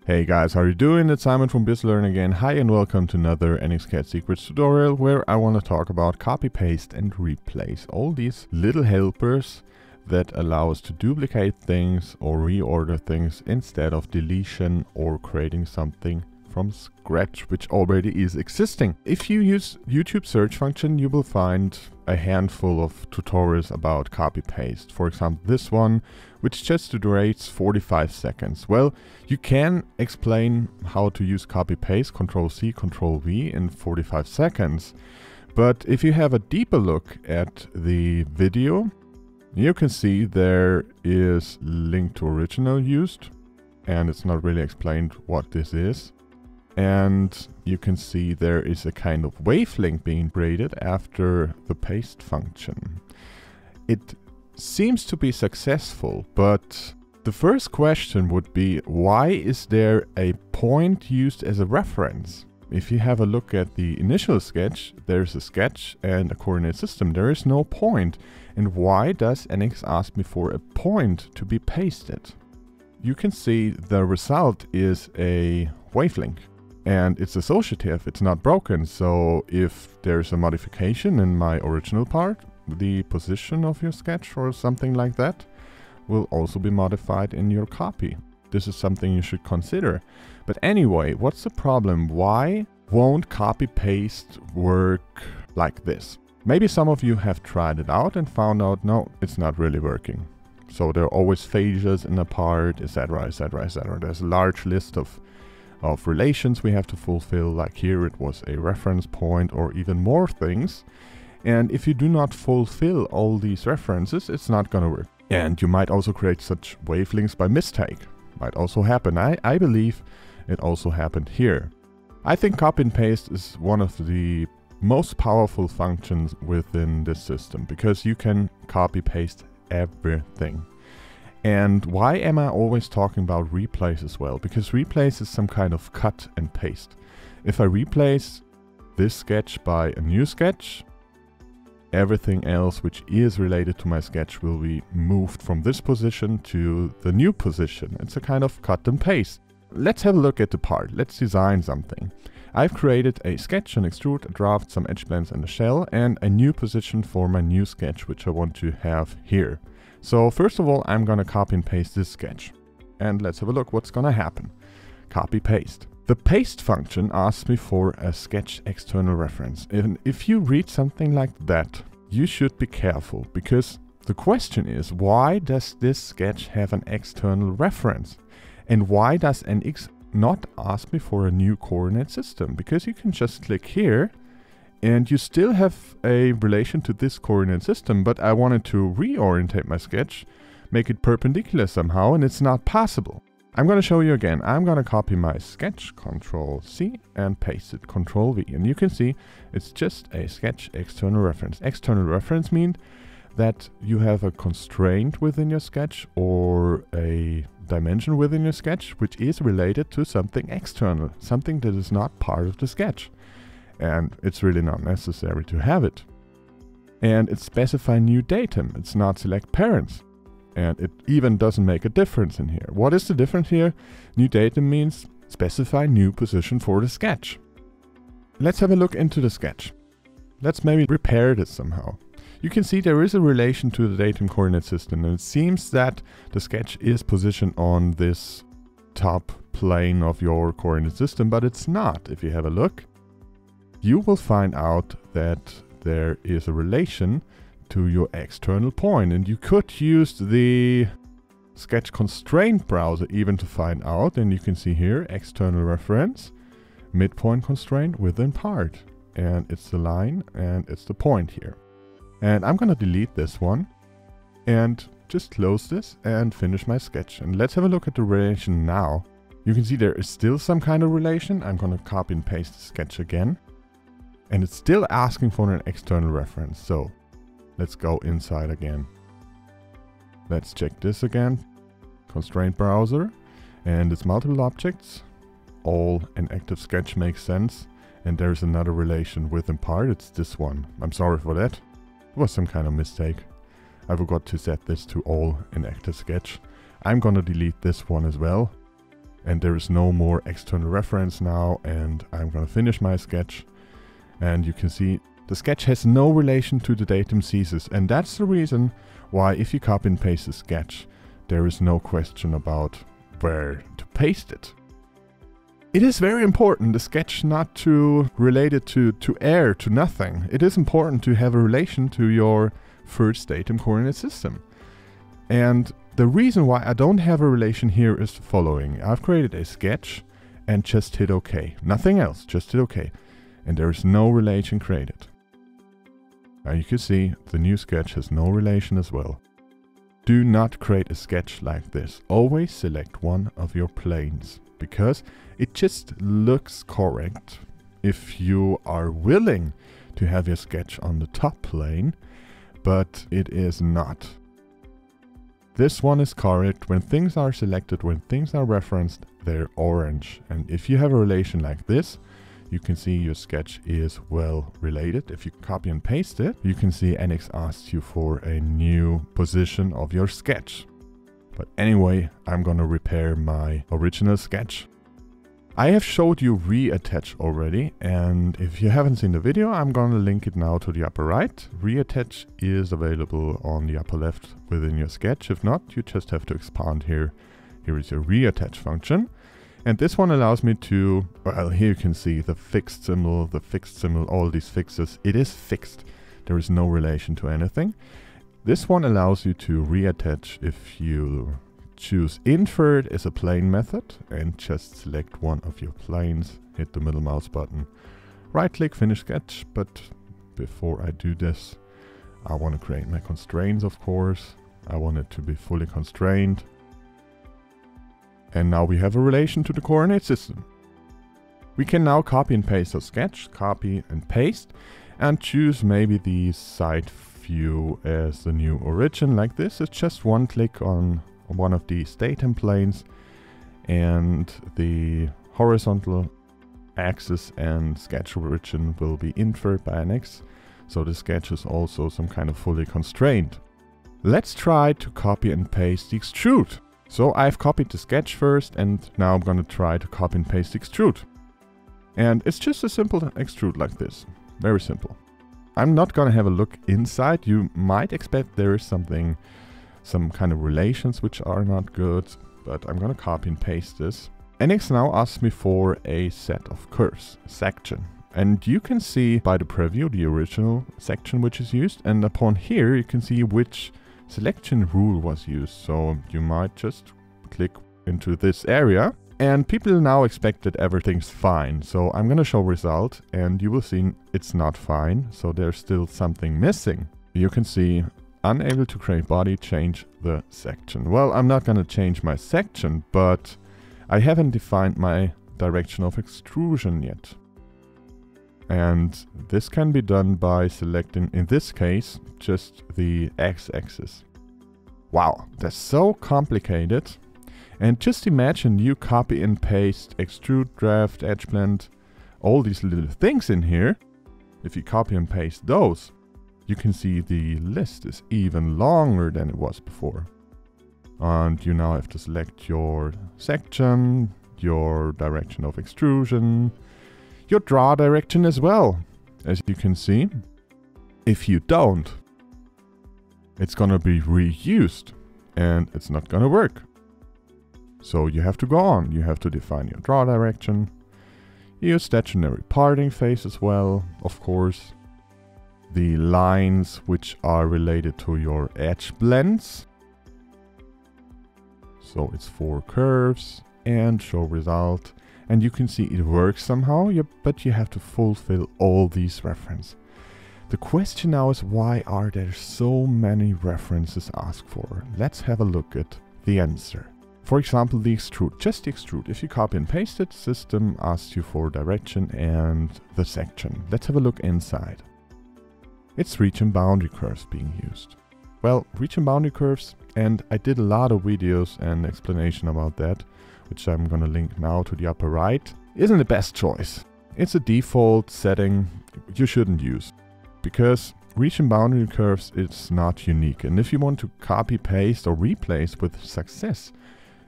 Hey guys, how are you doing? It's Simon from Bizlearn again. Hi and welcome to another NX CAD Secrets tutorial where I want to talk about copy, paste and replace. All these little helpers that allow us to duplicate things or reorder things instead of deletion or creating something from scratch which already is existing. If you use YouTube search function, you will find a handful of tutorials about copy paste. For example, this one, which just durates 45 seconds. Well, you can explain how to use copy paste, Ctrl C, Ctrl V in 45 seconds. But if you have a deeper look at the video, you can see there is link to original used, and it's not really explained what this is. And you can see there is a kind of wavelength being created after the paste function. It seems to be successful, but the first question would be, why is there a point used as a reference? If you have a look at the initial sketch, there's a sketch and a coordinate system. There is no point. And why does NX ask me for a point to be pasted? You can see the result is a wavelength. And it's associative, it's not broken. So if there's a modification in my original part, the position of your sketch or something like that will also be modified in your copy. This is something you should consider. But anyway, what's the problem? Why won't copy paste work like this? Maybe some of you have tried it out and found out, no, it's not really working. So there are always phases in a part, etc., etc., etc. There's a large list of relations we have to fulfill, like here it was a reference point or even more things. And if you do not fulfill all these references, it's not gonna work. And you might also create such wavelengths by mistake. Might also happen. I believe it also happened here. I think copy and paste is one of the most powerful functions within this system because you can copy paste everything. And why am I always talking about replace as well? Because replace is some kind of cut and paste. If I replace this sketch by a new sketch, everything else which is related to my sketch will be moved from this position to the new position. It's a kind of cut and paste. Let's have a look at the part. Let's design something. I've created a sketch, an extrude, a draft, some edge blends and a shell, and a new position for my new sketch, which I want to have here. So first of all, I'm gonna copy and paste this sketch. And let's have a look what's gonna happen. Copy paste. The paste function asks me for a sketch external reference. And if you read something like that, you should be careful because the question is, why does this sketch have an external reference? And why does NX not ask me for a new coordinate system? Because you can just click here and you still have a relation to this coordinate system, but I wanted to reorientate my sketch, make it perpendicular somehow, and it's not possible. I'm going to show you again. I'm going to copy my sketch, Ctrl C, and paste it, Ctrl V. And you can see it's just a sketch external reference. External reference means that you have a constraint within your sketch or a dimension within your sketch, which is related to something external, something that is not part of the sketch. And it's really not necessary to have it. And it specifies new datum. It's not select parents. And it even doesn't make a difference in here. What is the difference here? New datum means specify new position for the sketch. Let's have a look into the sketch. Let's maybe repair this somehow. You can see there is a relation to the datum coordinate system, and it seems that the sketch is positioned on this top plane of your coordinate system, but it's not. If you have a look, you will find out that there is a relation to your external point, and you could use the sketch constraint browser even to find out. And you can see here external reference, midpoint constraint within part, and it's the line and it's the point here. And I'm gonna delete this one and just close this and finish my sketch. And let's have a look at the relation now. You can see there is still some kind of relation. I'm gonna copy and paste the sketch again. And it's still asking for an external reference. So let's go inside again. Let's check this again. Constraint browser. And it's multiple objects. All an active sketch makes sense. And there's another relation within part. It's this one. I'm sorry for that. It was some kind of mistake. I forgot to set this to all in active sketch. I'm gonna delete this one as well. and there is no more external reference now, and I'm gonna finish my sketch, and you can see the sketch has no relation to the datum thesis, and that's the reason why if you copy and paste the sketch, there is no question about where to paste it. It is very important, the sketch not to relate it to air, to nothing. It is important to have a relation to your first datum coordinate system. And the reason why I don't have a relation here is the following. I've created a sketch and just hit OK. Nothing else, just hit OK. And there is no relation created. Now you can see the new sketch has no relation as well. Do not create a sketch like this. Always select one of your planes, because it just looks correct if you are willing to have your sketch on the top plane, but it is not. This one is correct. When things are selected, when things are referenced, they're orange. And if you have a relation like this, you can see your sketch is well related. If you copy and paste it, you can see NX asks you for a new position of your sketch. But anyway, I'm gonna repair my original sketch. I have showed you reattach already, and if you haven't seen the video, I'm gonna link it now to the upper right. Reattach is available on the upper left within your sketch. If not, you just have to expand here. Here is your reattach function. And this one allows me to, well, here you can see the fixed symbol, all these fixes. It is fixed. There is no relation to anything. This one allows you to reattach if you choose invert as a plane method and just select one of your planes, hit the middle mouse button, right click, finish sketch. But before I do this, I want to create my constraints, of course. I want it to be fully constrained. And now we have a relation to the coordinate system. We can now copy and paste our sketch, copy and paste, and choose maybe the side view as the new origin like this. It's just one click on one of these datum planes, and the horizontal axis and sketch origin will be inferred by NX. So the sketch is also some kind of fully constrained. Let's try to copy and paste the extrude. So I've copied the sketch first, and now I'm gonna try to copy and paste extrude. And it's just a simple extrude like this. Very simple. I'm not gonna have a look inside. You might expect there is something, some kind of relations which are not good, but I'm gonna copy and paste this. NX now asks me for a set of curves, section. And you can see by the preview the original section which is used, and upon here you can see which selection rule was used. So you might just click into this area, and people now expect that everything's fine. So I'm gonna show result, and you will see it's not fine. So there's still something missing. You can see unable to create body, change the section. Well, I'm not gonna change my section, but I haven't defined my direction of extrusion yet. And this can be done by selecting, in this case, just the x-axis. Wow, that's so complicated. And just imagine you copy and paste extrude, draft, edge blend, all these little things in here. If you copy and paste those, you can see the list is even longer than it was before. And you now have to select your section, your direction of extrusion, your draw direction as well, as you can see. If you don't, it's gonna be reused and it's not gonna work. So you have to go on. You have to define your draw direction, your stationary parting phase as well, of course, the lines which are related to your edge blends. So it's 4 curves and show result. And you can see it works somehow, but you have to fulfill all these references. The question now is, why are there so many references asked for? Let's have a look at the answer. For example, the extrude, just the extrude. If you copy and paste it, system asks you for direction and the section. Let's have a look inside. It's region boundary curves being used. Well, region boundary curves, and I did a lot of videos and explanation about that, which I'm gonna link now to the upper right, isn't the best choice. It's a default setting you shouldn't use, because region boundary curves is not unique. And if you want to copy, paste or replace with success,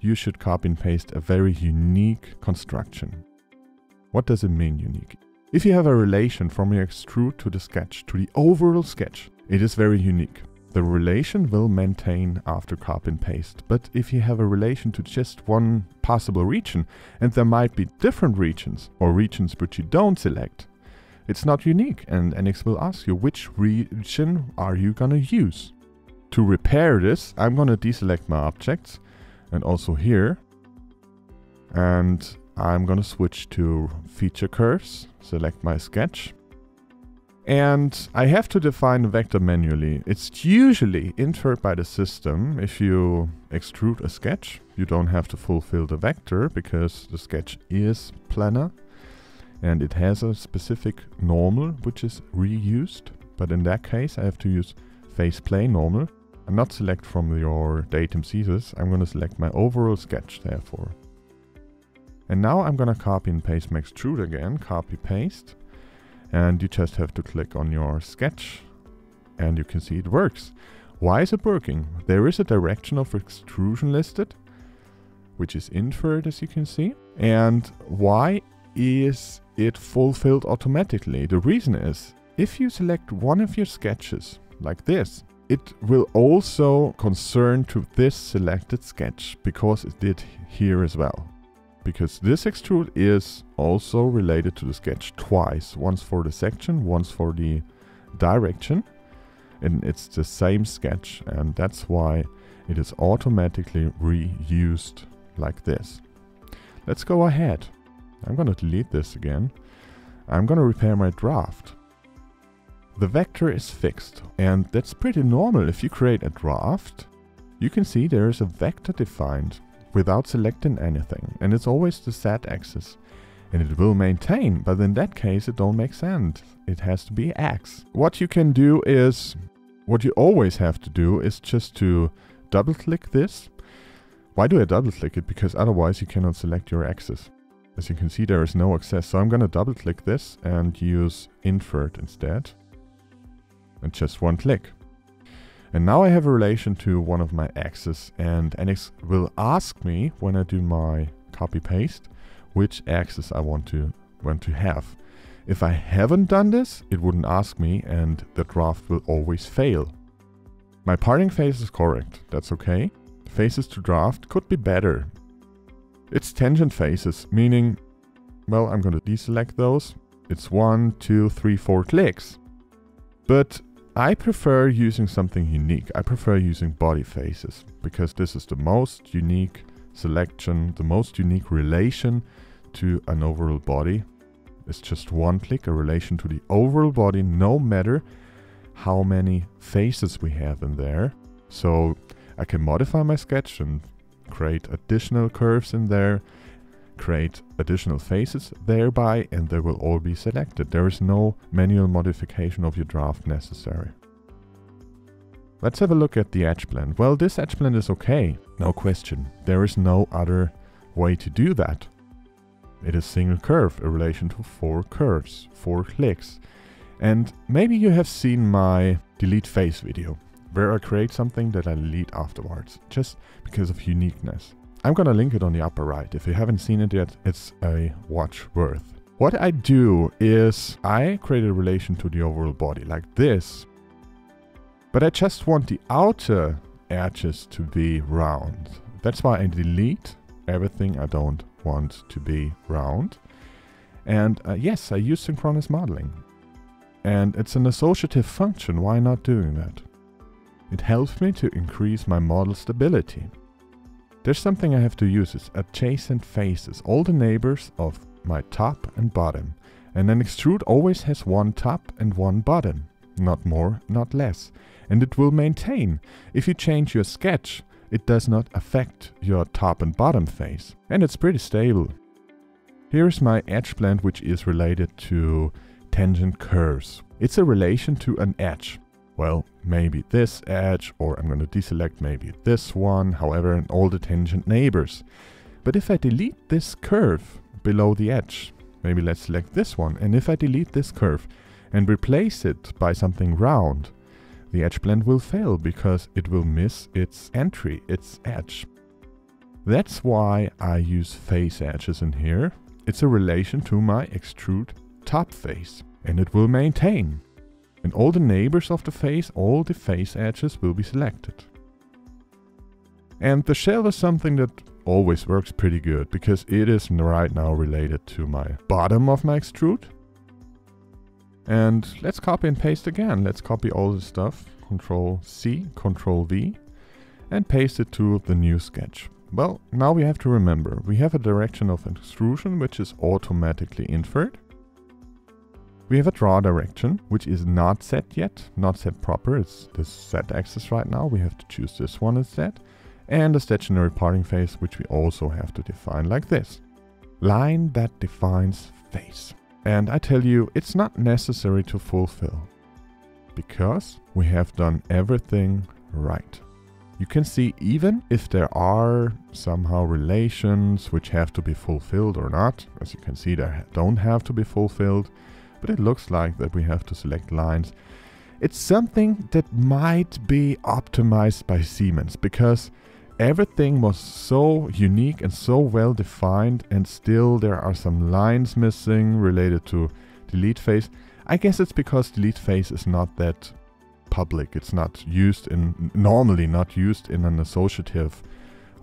you should copy and paste a very unique construction. What does it mean, unique? If you have a relation from your extrude to the sketch, to the overall sketch, it is very unique. The relation will maintain after copy and paste, but if you have a relation to just one possible region, and there might be different regions, or regions which you don't select, it's not unique, and NX will ask you which region are you gonna use. To repair this, I'm gonna deselect my objects, and also here, and I'm gonna switch to feature curves, select my sketch, and I have to define a vector manually. It's usually inferred by the system. If you extrude a sketch, you don't have to fulfill the vector because the sketch is planar and it has a specific normal which is reused. But in that case, I have to use face plane normal and not select from your datum scissors. I'm going to select my overall sketch therefore. And now I'm going to copy and paste my extrude again, copy paste. And you just have to click on your sketch and you can see it works. Why is it working? There is a direction of extrusion listed, which is inferred as you can see. And why is it fulfilled automatically? The reason is, if you select one of your sketches like this, it will also concern to this selected sketch because it did here as well. Because this extrude is also related to the sketch twice, once for the section, once for the direction, and it's the same sketch, and that's why it is automatically reused like this. Let's go ahead. I'm going to delete this again. I'm going to repair my draft. The vector is fixed, and that's pretty normal. If you create a draft, you can see there is a vector defined without selecting anything, and it's always the Z axis, and it will maintain, but in that case it don't make sense. It has to be X. What you can do is, what you always have to do is just to double click this. Why do I double click it? Because otherwise you cannot select your axis. As you can see, there is no access, so I'm gonna double click this and use invert instead, and just one click. And now I have a relation to one of my axes, and NX will ask me when I do my copy paste which axis I want to have. If I haven't done this, it wouldn't ask me and the draft will always fail. My parting face is correct, that's okay. Faces to draft could be better. It's tangent faces, meaning, well, I'm going to deselect those. It's 1, 2, 3, 4 clicks. But I prefer using something unique. I prefer using body faces because this is the most unique selection, the most unique relation to an overall body. It's just one click, a relation to the overall body, no matter how many faces we have in there. So I can modify my sketch and create additional curves in there, create additional faces thereby, and they will all be selected. There is no manual modification of your draft necessary. Let's have a look at the edge blend. Well, this edge blend is okay, no question. There is no other way to do that. It is single curve, a relation to 4 curves, 4 clicks. And maybe you have seen my delete face video, where I create something that I delete afterwards, just because of uniqueness. I'm gonna link it on the upper right. If you haven't seen it yet, it's a watch worth. What I do is I create a relation to the overall body like this, but I just want the outer edges to be round. That's why I delete everything I don't want to be round. And yes, I use Synchronous Modeling. And it's an associative function. Why not doing that? It helps me to increase my model stability. There's something I have to use, is adjacent faces, all the neighbors of my top and bottom. And an extrude always has one top and one bottom, not more, not less. And it will maintain. If you change your sketch, it does not affect your top and bottom face. And it's pretty stable. Here's my edge blend, which is related to tangent curves. It's a relation to an edge. Well, maybe this edge, or I'm going to deselect maybe this one, however, and all the tangent neighbors. But if I delete this curve below the edge, maybe let's select this one, and if I delete this curve and replace it by something round, the edge blend will fail because it will miss its entry, its edge. That's why I use face edges in here. It's a relation to my extrude top face, and it will maintain. And all the neighbors of the face, all the face edges will be selected. And the shell is something that always works pretty good because it is right now related to my bottom of my extrude. And let's copy and paste again. Let's copy all this stuff, Control C, Control V, and paste it to the new sketch. Well, now we have to remember, we have a direction of extrusion which is automatically inferred. We have a draw direction, which is not set yet, not set proper. It's the set axis right now. We have to choose this one instead. And a stationary parting face, which we also have to define like this. Line that defines face. And I tell you, it's not necessary to fulfill, because we have done everything right. You can see even if there are somehow relations which have to be fulfilled or not, as you can see they don't have to be fulfilled, but it looks like that we have to select lines. It's something that might be optimized by Siemens because everything was so unique and so well defined, and still there are some lines missing related to delete face. I guess it's because delete face is not that public. It's not used in, normally not used in an associative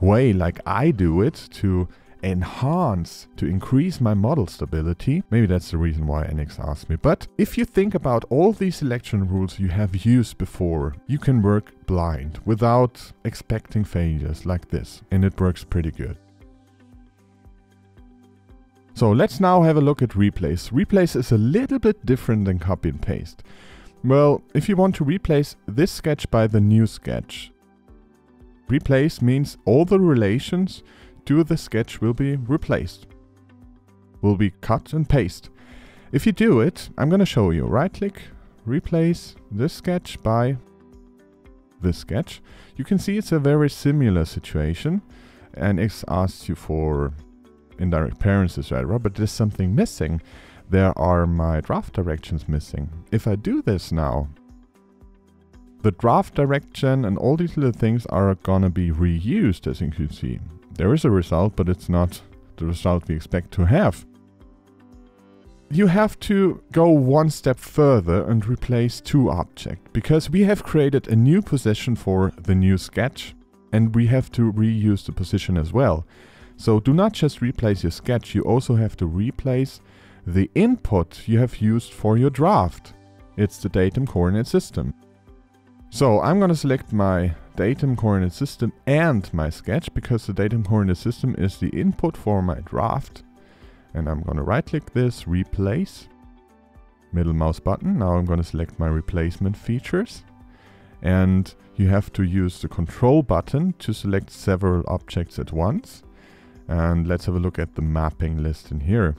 way like I do it to enhance, to increase my model stability. Maybe that's the reason why NX asked me. But if you think about all these selection rules you have used before, you can work blind without expecting failures like this, and it works pretty good. So let's now have a look at replace. Replace is a little bit different than copy and paste. Well, if you want to replace this sketch by the new sketch, replace means all the relations to the sketch will be replaced, will be cut and paste. If you do it, I'm going to show you. Right click, replace this sketch by this sketch. You can see it's a very similar situation. NX asks you for indirect parents, etc., but there's something missing. There are my draft directions missing. If I do this now, the draft direction and all these little things are gonna be reused, as you can see. There is a result, but it's not the result we expect to have. You have to go one step further and replace two objects, because we have created a new position for the new sketch, and we have to reuse the position as well. So do not just replace your sketch, you also have to replace the input you have used for your draft. It's the datum coordinate system. So I'm going to select my datum coordinate system and my sketch, because the datum coordinate system is the input for my draft. And I'm going to right click this, replace, middle mouse button. Now I'm going to select my replacement features. And you have to use the control button to select several objects at once. And let's have a look at the mapping list in here.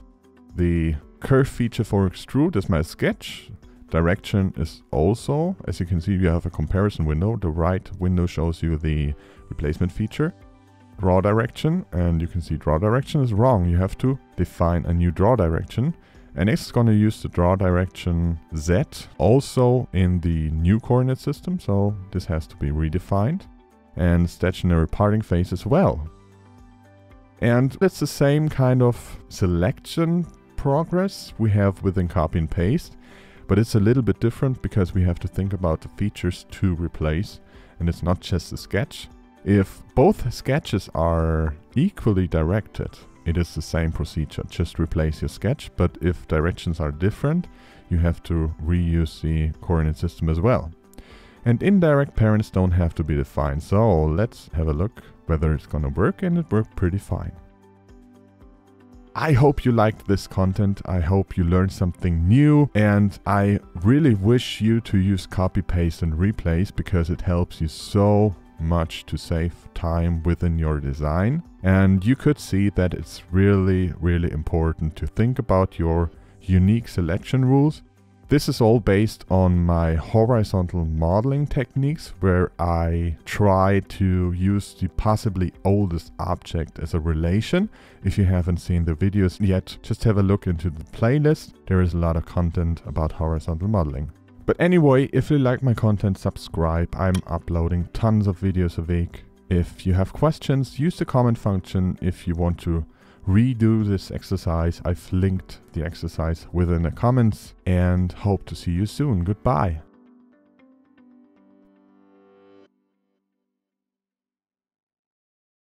The curve feature for extrude is my sketch. Direction is also, as you can see, you have a comparison window. The right window shows you the replacement feature. Draw direction, and you can see draw direction is wrong. You have to define a new draw direction. And it's going to use the draw direction Z also in the new coordinate system, so this has to be redefined. And stationary parting face as well. And it's the same kind of selection progress we have within copy and paste. But it's a little bit different because we have to think about the features to replace, and it's not just a sketch. If both sketches are equally directed, it is the same procedure, just replace your sketch. But if directions are different, you have to reuse the coordinate system as well. And indirect parents don't have to be defined, so let's have a look whether it's gonna work, and it worked pretty fine. I hope you liked this content. I hope you learned something new, and I really wish you to use copy, paste and replace, because it helps you so much to save time within your design. And you could see that it's really, really important to think about your unique selection rules. This is all based on my horizontal modeling techniques, where I try to use the possibly oldest object as a relation. If you haven't seen the videos yet, just have a look into the playlist. There is a lot of content about horizontal modeling. But anyway, if you like my content, subscribe. I'm uploading tons of videos a week. If you have questions, use the comment function. If you want to redo this exercise, I've linked the exercise within the comments, and hope to see you soon. Goodbye.